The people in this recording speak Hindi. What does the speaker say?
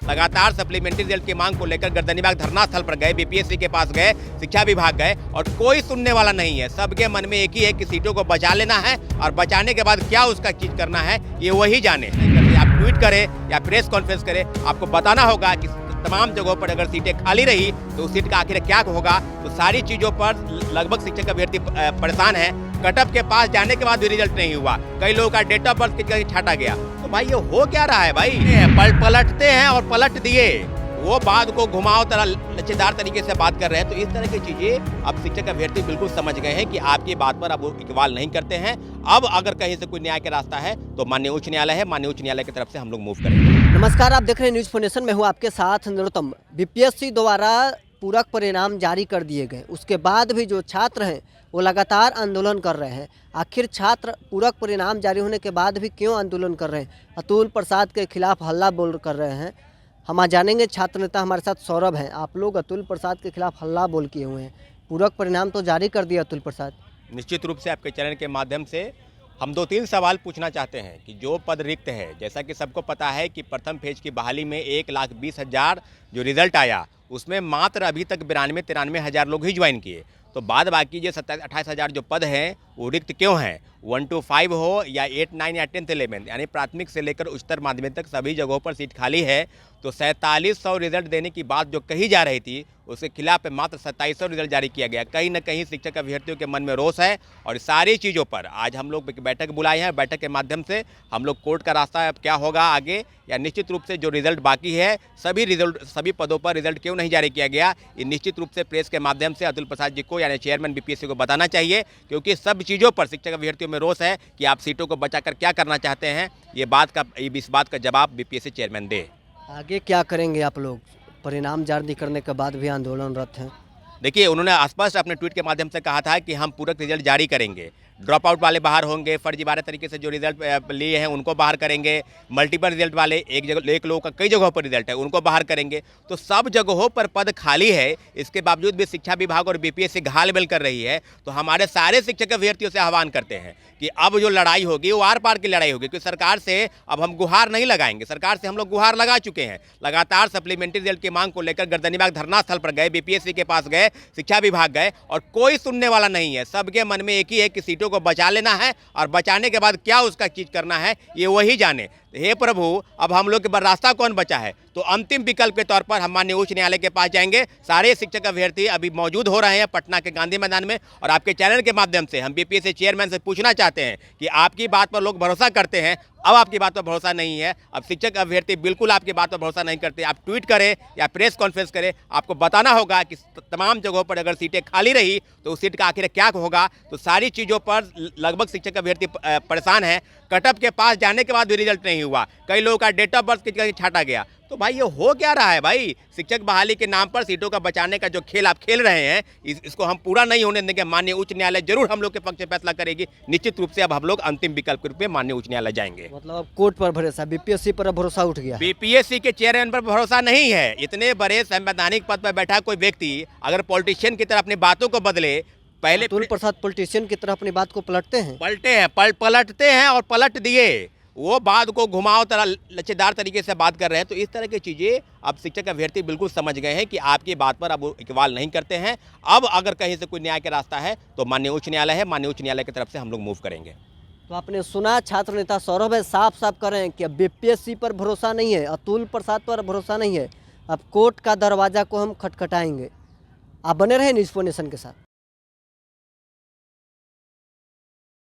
लगातार सप्लीमेंट्री रिजल्ट की मांग को लेकर गर्दनीबाग धरना स्थल पर गए, बीपीएससी के पास गए, शिक्षा विभाग गए और कोई सुनने वाला नहीं है। सबके मन में एक ही है कि सीटों को बचा लेना है और बचाने के बाद क्या उसका चीज करना है ये वही जाने। आप ट्वीट करें या प्रेस कॉन्फ्रेंस करें, आपको बताना होगा कि तमाम जगहों पर अगर सीटें खाली रही तो उस सीट का आखिर क्या होगा। तो सारी चीजों पर लगभग शिक्षक अभ्यर्थी परेशान है। कटअप के पास जाने के बाद भी रिजल्ट नहीं हुआ, कई लोगों का डेट ऑफ बर्थ छाटा गया। तो भाई ये हो क्या रहा है भाई? पलटते हैं और पलट दिए, वो बात को घुमाओ तरह लचेदार तरीके से बात कर रहे हैं। तो इस तरह की चीजें अब शिक्षक अभ्यर्थी बिल्कुल समझ गए हैं कि आपकी बात पर अब वो इकबाल नहीं करते हैं। अब अगर कहीं से कोई न्याय का रास्ता है तो माननीय उच्च न्यायालय है, माननीय उच्च न्यायालय की तरफ से हम लोग मूव करेंगे। नमस्कार, आप देख रहे हैं न्यूज़ फाउंडेशन में हूँ आपके साथ नरोत्तम। बीपीएससी द्वारा पूरक परिणाम जारी कर दिए गए, उसके बाद भी जो छात्र हैं वो लगातार आंदोलन कर रहे हैं। आखिर छात्र पूरक परिणाम जारी होने के बाद भी क्यों आंदोलन कर रहे हैं? अतुल प्रसाद के खिलाफ हल्ला बोल कर रहे हैं। हम आज जानेंगे, छात्र नेता हमारे साथ सौरभ हैं। आप लोग अतुल प्रसाद के खिलाफ हल्ला बोल किए हुए हैं, पूरक परिणाम तो जारी कर दिया अतुल प्रसाद। निश्चित रूप से आपके चैनल के माध्यम से हम 2-3 सवाल पूछना चाहते हैं कि जो पद रिक्त है, जैसा कि सबको पता है कि प्रथम फेज की बहाली में 1,20,000 जो रिजल्ट आया उसमें मात्र अभी तक 92-93 हज़ार लोग ही ज्वाइन किए। तो बाद बाकी जो 27-28 हज़ार जो पद हैं वो रिक्त क्यों हैं? 1 to 5 हो या 8, 9 या 10th 11 यानी प्राथमिक से लेकर उच्चतर माध्यमिक तक सभी जगहों पर सीट खाली है। तो 4700 रिजल्ट देने की बात जो कही जा रही थी उसके खिलाफ मात्र 2700 रिजल्ट जारी किया गया। कहीं ना कहीं शिक्षक अभ्यर्थियों के मन में रोष है और सारी चीज़ों पर आज हम लोग बैठक बुलाए हैं। बैठक के माध्यम से हम लोग कोर्ट का रास्ता अब क्या होगा आगे, या निश्चित रूप से जो रिजल्ट बाकी है सभी पदों पर रिजल्ट क्यों नहीं जारी किया गया, ये निश्चित रूप से प्रेस के माध्यम से अतुल प्रसाद जी को यानी चेयरमैन बीपीएससी को बताना चाहिए। क्योंकि सब चीज़ों पर शिक्षक अभ्यर्थियों में रोष है कि आप सीटों को बचाकर क्या करना चाहते हैं। इस बात का जवाब बीपीएससी चेयरमैन दे। आगे क्या करेंगे आप लोग? परिणाम जारी करने के बाद भी आंदोलनरत हैं। देखिए, उन्होंने स्पष्ट अपने ट्वीट के माध्यम से कहा था कि हम पूरक रिजल्ट जारी करेंगे, ड्रॉप आउट वाले बाहर होंगे, फर्जीवाड़ा तरीके से जो रिजल्ट लिए हैं उनको बाहर करेंगे, मल्टीपल रिजल्ट वाले एक लोगों का कई जगहों पर रिजल्ट है उनको बाहर करेंगे। तो सब जगहों पर पद खाली है, इसके बावजूद भी शिक्षा विभाग और बीपीएससी घाल-मेल कर रही है। तो हमारे सारे शिक्षक अभ्यर्थियों से आह्वान करते हैं कि अब जो लड़ाई होगी वो आर पार की लड़ाई होगी। क्योंकि सरकार से अब हम गुहार नहीं लगाएंगे, सरकार से हम लोग गुहार लगा चुके हैं। लगातार सप्लीमेंट्री रिजल्ट की मांग को लेकर गर्दनीबाग धरना स्थल पर गए, बीपीएससी के पास गए, शिक्षा विभाग गए और कोई सुनने वाला नहीं है। सबके मन में एक ही है कि सीटों को बचा लेना है और बचाने के बाद क्या उसका चीज करना है ये वही जाने। हे प्रभु, अब हम लोग के पास रास्ता कौन बचा है? तो अंतिम विकल्प के तौर पर हम माननीय उच्च न्यायालय के पास जाएंगे। सारे शिक्षक अभ्यर्थी अभी मौजूद हो रहे हैं पटना के गांधी मैदान में और आपके चैनल के माध्यम से हम बीपीएससी चेयरमैन से पूछना चाहते हैं कि आपकी बात पर लोग भरोसा करते हैं, अब आपकी बात पर भरोसा नहीं है। अब शिक्षक अभ्यर्थी बिल्कुल आपकी बात पर भरोसा नहीं करते। आप ट्वीट करें या प्रेस कॉन्फ्रेंस करें, आपको बताना होगा कि तमाम जगहों पर अगर सीटें खाली रही तो उस सीट का आखिर क्या होगा। तो सारी चीज़ों पर लगभग शिक्षक अभ्यर्थी परेशान है। कटअप के पास जाने के बाद भी रिजल्ट नहीं हुआ, कई लोगों का डेट ऑफ बर्थ छाटा गया। तो भाई ये हो क्या रहा है भाई? शिक्षक बहाली के नाम पर सीटों का बचाने का जो खेल आप खेल रहे हैं इसको हम पूरा नहीं होने देंगे। माननीय उच्च न्यायालय जरूर हम लोग के पक्ष में फैसला करेगी। निश्चित रूप से अब हम लोग अंतिम विकल्प के रूप में माननीय उच्च न्यायालय जाएंगे। मतलब अब कोर्ट पर भरोसा, बीपीएससी पर भरोसा उठ गया। बीपीएससी के चेयरमैन पर भरोसा नहीं है। इतने बड़े संवैधानिक पद पर बैठा कोई व्यक्ति अगर पॉलिटिशियन की तरह अपनी बातों को बदले, पहले अतुल प्रसाद पॉलिटिशियन की तरह अपनी बात को पलटते हैं पलटते हैं और पलट दिए, वो बात को घुमाओ तरह लचेदार तरीके से बात कर रहे हैं। तो इस तरह की चीज़ें अब शिक्षक अभ्यर्थी बिल्कुल समझ गए हैं कि आपकी बात पर अब वो इकबाल नहीं करते हैं। अब अगर कहीं से कोई न्याय का रास्ता है तो माननीय उच्च न्यायालय है, माननीय उच्च न्यायालय की तरफ से हम लोग मूव करेंगे। तो आपने सुना, छात्र नेता सौरभ है, साफ साफ कर रहे हैं कि अब बीपीएससी पर भरोसा नहीं है, अतुल प्रसाद पर भरोसा नहीं है। अब कोर्ट का दरवाजा को हम खटखटाएंगे। आप बने रहे न्यूज़ फाउंडेशन के साथ।